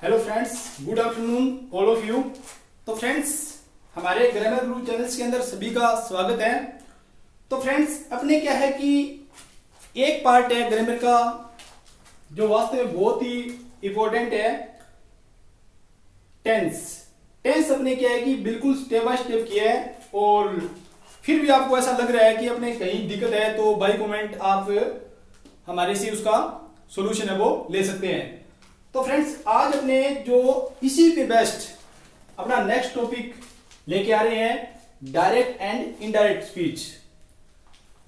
Hello friends, good afternoon all of you. तो friends, हमारे grammar गुरु channels के अंदर सभी का स्वागत है। तो फ्रेंड्स, अपने क्या है कि एक पार्ट है ग्रामर का जो वास्तव में बहुत ही इंपॉर्टेंट है, टेंस। टेंस अपने क्या है कि बिल्कुल स्टेप बाय स्टेप किया है, और फिर भी आपको ऐसा लग रहा है कि अपने कहीं दिक्कत है तो बाय कमेंट आप हमारे से उसका सॉल्यूशन है वो ले सकते हैं। तो फ्रेंड्स, आज अपने जो इसी पे बेस्ट अपना नेक्स्ट टॉपिक लेके आ रहे हैं, डायरेक्ट एंड इनडायरेक्ट स्पीच।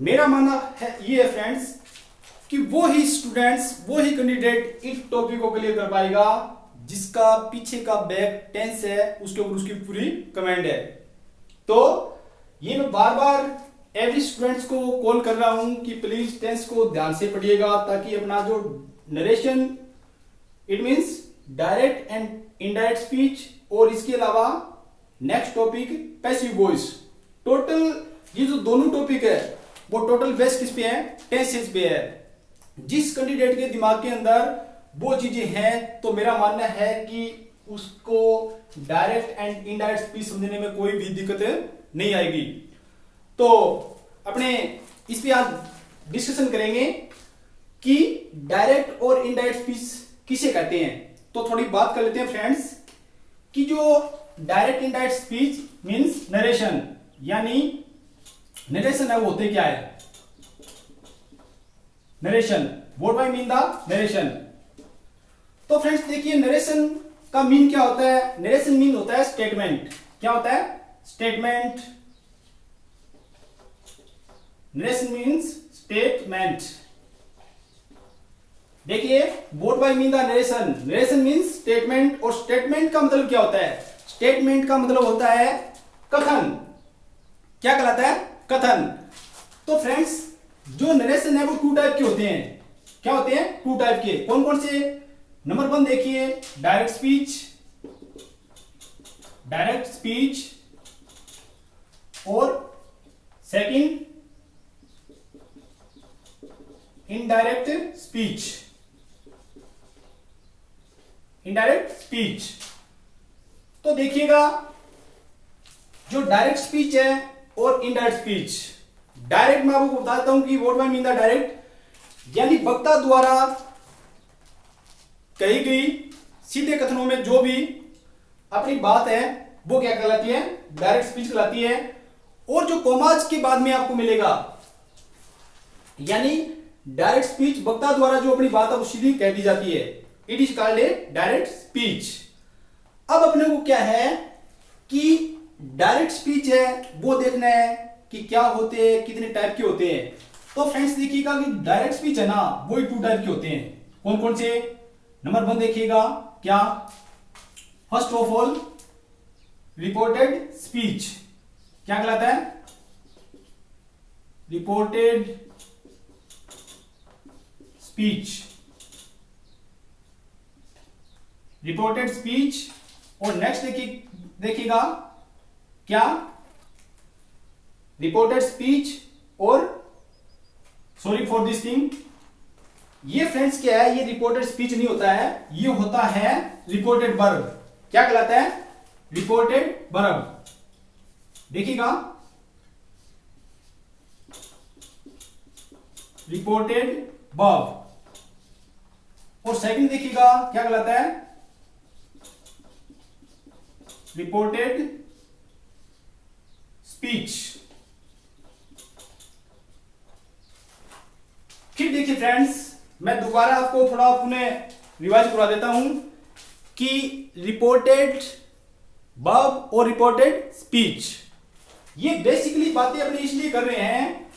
मेरा मानना है ये है फ्रेंड्स कि वो ही स्टूडेंट्स, वो ही कैंडिडेट इस टॉपिक को क्लियर कर पाएगा जिसका पीछे का बैक टेंस है, उसके ऊपर उसकी पूरी कमांड है। तो ये मैं बार बार एवरी स्टूडेंट्स को कॉल कर रहा हूं कि प्लीज टेंस को ध्यान से पढ़िएगा, ताकि अपना जो narration, it means direct and indirect speech, और इसके अलावा next topic passive voice, total ये जो दोनों टॉपिक है वो टोटल बेस किस पे है? टेंसेस पे है। जिस कैंडिडेट के दिमाग के अंदर वो चीजें हैं, तो मेरा मानना है कि उसको डायरेक्ट एंड इनडायरेक्ट स्पीच समझने में कोई भी दिक्कत नहीं आएगी। तो अपने इस पे आज डिस्कशन करेंगे कि डायरेक्ट और इनडायरेक्ट स्पीच किसे कहते हैं। तो थोड़ी बात कर लेते हैं फ्रेंड्स कि जो direct indirect speech means narration, यानी नरेशन है वो होते क्या है? Narration, what I mean the narration. तो फ्रेंड्स देखिए, नरेशन का मीन क्या होता है? नरेशन मीन होता है स्टेटमेंट। क्या होता है? स्टेटमेंट। Narration means statement. देखिए, what I mean the narration, narration means statement, और स्टेटमेंट का मतलब क्या होता है? स्टेटमेंट का मतलब होता है कथन। क्या कहलाता है? कथन। तो फ्रेंड्स, जो नरेशन है वो टू टाइप के होते हैं। क्या होते हैं? टू टाइप के। कौन कौन से? नंबर 1 देखिए, डायरेक्ट स्पीच। Direct speech. और second, indirect speech. Indirect speech. तो देखिएगा, जो डायरेक्ट स्पीच है और इनडायरेक्ट स्पीच, डायरेक्ट मैं आपको बताता हूं कि what I mean the direct, यानी वक्ता द्वारा कही गई सीधे कथनों में जो भी अपनी बात है वो क्या कहलाती है? डायरेक्ट स्पीच कहलाती है। और जो कॉमाज के बाद में आपको मिलेगा, यानी डायरेक्ट स्पीच वक्ता द्वारा जो अपनी बात है वो सीधी कह दी जाती है, it is called a direct speech. अब अपने को क्या है कि डायरेक्ट स्पीच है वो देखना है कि क्या होते हैं, कितने टाइप के होते हैं। तो फ्रेंड्स देखिएगा कि डायरेक्ट स्पीच है ना, वो ही टू टाइप के होते हैं। कौन कौन से? नंबर 1 देखिएगा, क्या? First of all, reported speech. क्या कहलाता है? Reported speech. Reported speech. और नेक्स्ट देखिएगा, क्या? रिपोर्टेड स्पीच और सॉरी फॉर दिस थिंग, ये फ्रेंड्स क्या है? ये रिपोर्टेड स्पीच नहीं होता है, ये होता है रिपोर्टेड वर्ब। क्या कहलाता है? Reported verb. देखिएगा, रिपोर्टेड वर्ब। और सेकंड देखिएगा, क्या कहलाता है? Reported speech. फिर देखिए फ्रेंड्स, मैं दोबारा आपको थोड़ा पुनः रिवाइज करवा देता हूं कि रिपोर्टेड वर्ब और रिपोर्टेड स्पीच, ये बेसिकली बातें अपने इसलिए कर रहे हैं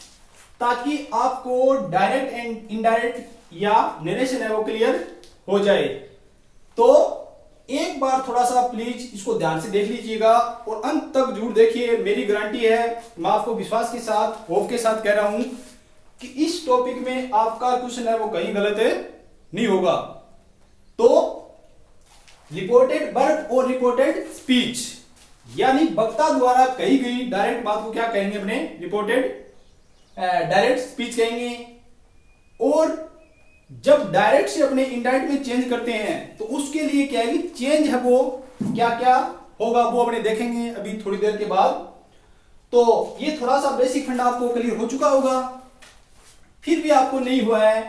ताकि आपको डायरेक्ट एंड इनडायरेक्ट या नरेशन है वो क्लियर हो जाए। तो एक बार थोड़ा सा प्लीज इसको ध्यान से देख लीजिएगा और अंत तक जरूर देखिए। मेरी गारंटी है, मैं आपको विश्वास के साथ, होप के साथ कह रहा हूं कि इस टॉपिक में आपका क्वेश्चन है वो कहीं गलत नहीं होगा। तो रिपोर्टेड वर्ब और रिपोर्टेड स्पीच, यानी वक्ता द्वारा कही गई डायरेक्ट बात को क्या कहेंगे? अपने रिपोर्टेड डायरेक्ट स्पीच कहेंगे। और जब जब डायरेक्ट से अपने इनडायरेक्ट में चेंज करते हैं तो उसके लिए क्या है कि चेंज है वो क्या क्या होगा वो अपने देखेंगे अभी थोड़ी देर के बाद। तो ये थोड़ा सा बेसिक फंडा आपको क्लियर हो चुका होगा, फिर भी आपको नहीं हुआ है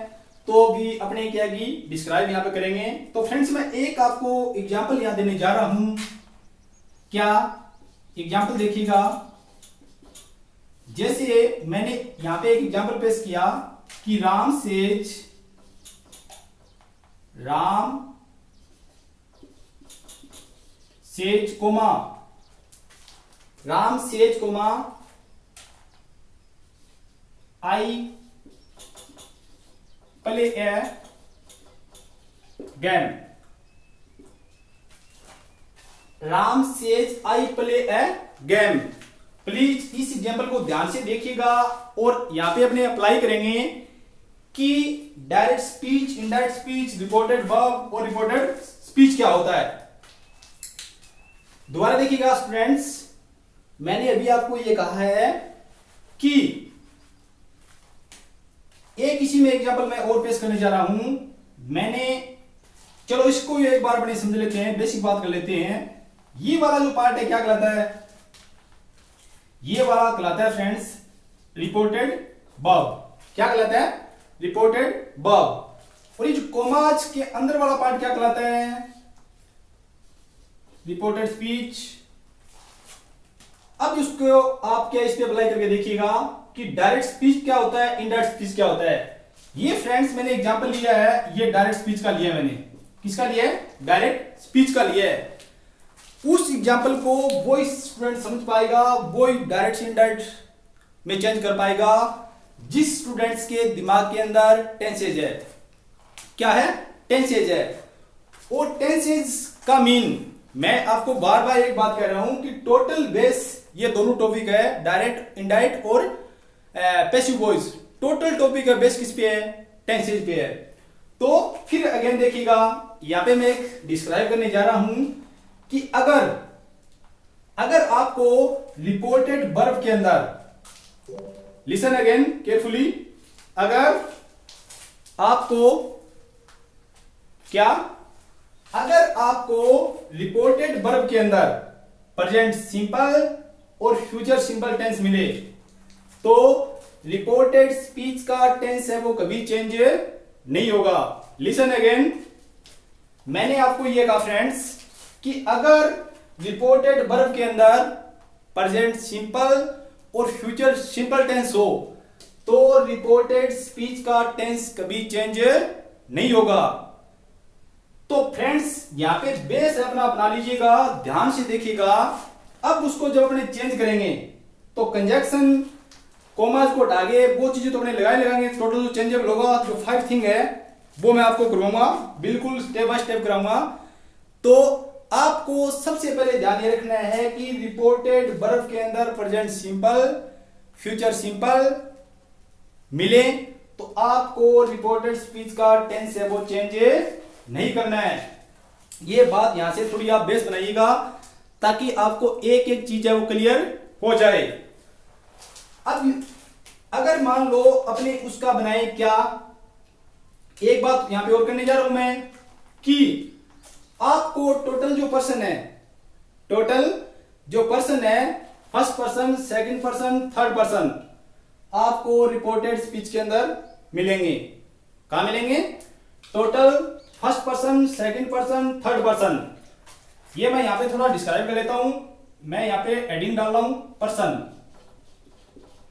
तो भी अपने क्या की डिस्क्राइब यहां पे करेंगे। तो फ्रेंड्स मैं एक आपको एग्जांपल यहां देने जा रहा हूं, क्या एग्जांपल देखिएगा। जैसे मैंने यहां पे एक एग्जांपल पेश किया कि Ram says comma I play a game. Ram says I play a game. Please इस एग्जांपल को ध्यान से देखिएगा और यहां पे अपने अप्लाई करेंगे कि direct speech, indirect speech, reported verb और रिपोर्टेड स्पीच क्या होता है। दोबारा देखिएगा स्टूडेंट्स, मैंने अभी आपको यह कहा है कि एक इसी में एग्जांपल मैं और पेश करने जा रहा हूं। मैंने चलो इसको एक बार अपने समझ लेते हैं, बेसिक बात कर लेते हैं। ये वाला जो पार्ट है क्या कहलाता है? ये वाला कहलाता है फ्रेंड्स रिपोर्टेड वर्ब। क्या कहलाता है? Reported verb. और ये जो कोमाज के अंदर वाला पार्ट क्या कहलाता है? Reported speech. अब इसको आप क्या इस पे अप्लाई करके देखिएगा कि डायरेक्ट स्पीच क्या होता है, इनडायरेक्ट स्पीच क्या होता है। ये फ्रेंड्स मैंने एग्जांपल लिया है, ये डायरेक्ट स्पीच का लिया है मैंने। किसका लिया है? डायरेक्ट स्पीच का लिया है। उस एग्जांपल को वो स्टूडेंट समझ पाएगा, वो डायरेक्ट से इनडायरेक्ट में चेंज कर पाएगा जिस स्टूडेंट्स के दिमाग के अंदर टेंसेज है। क्या है? टेंसेज है। और टेंसेज का मीन मैं आपको बार बार एक बात कह रहा हूं कि टोटल बेस ये दोनों टॉपिक है, डायरेक्ट, इनडायरेक्ट और पैसिव वॉइस। टोटल टॉपिक है बेस किस पे है? टेंसेज पे है। तो फिर अगेन देखिएगा, यहां पे मैं एक डिस्क्राइब करने जा रहा हूं कि अगर आपको रिपोर्टेड वर्ब के अंदर, लिसन अगेन केयरफुली, अगर आपको रिपोर्टेड वर्ब के अंदर प्रेजेंट सिंपल और फ्यूचर सिंपल टेंस मिले तो रिपोर्टेड स्पीच का टेंस है वो कभी चेंज नहीं होगा। लिसन अगेन, मैंने आपको यह कहा फ्रेंड्स कि अगर रिपोर्टेड वर्ब के अंदर प्रेजेंट सिंपल और फ्यूचर सिंपल टेंस हो तो रिपोर्टेड स्पीच का टेंस कभी चेंज नहीं होगा। तो फ्रेंड्स यहां पे बेस अपना अपना लीजिएगा, ध्यान से देखिएगा। अब उसको जब अपने चेंज करेंगे तो कंजक्शन, कॉमास को हटाके वो चीजें तो अपने लगाएंगे। टोटल जो चेंजेबल होगा, जो 5 थिंग है वो मैं आपको करवाऊंगा, बिल्कुल स्टेप बाय स्टेप कराऊंगा। तो आपको सबसे पहले ध्यान ये रखना है कि रिपोर्टेड वर्ब के अंदर प्रेजेंट सिंपल, फ्यूचर सिंपल मिले तो आपको रिपोर्टेड स्पीच का टेंस है वो चेंज नहीं करना है। ये बात यहां से थोड़ी आप बेस बनाइएगा ताकि आपको एक एक चीज है वो क्लियर हो जाए। अब अगर मान लो अपने उसका बनाए क्या, एक बात यहां पे और करने जा रहा हूं मैं कि आपको टोटल जो पर्सन है first person, second person, third person आपको रिपोर्टेड स्पीच के अंदर मिलेंगे। कहां मिलेंगे? Total first person, second person, third person. ये मैं यहां पे थोड़ा डिस्क्राइब कर लेता हूं। मैं यहां पे एडिंग डाल रहा हूं पर्सन।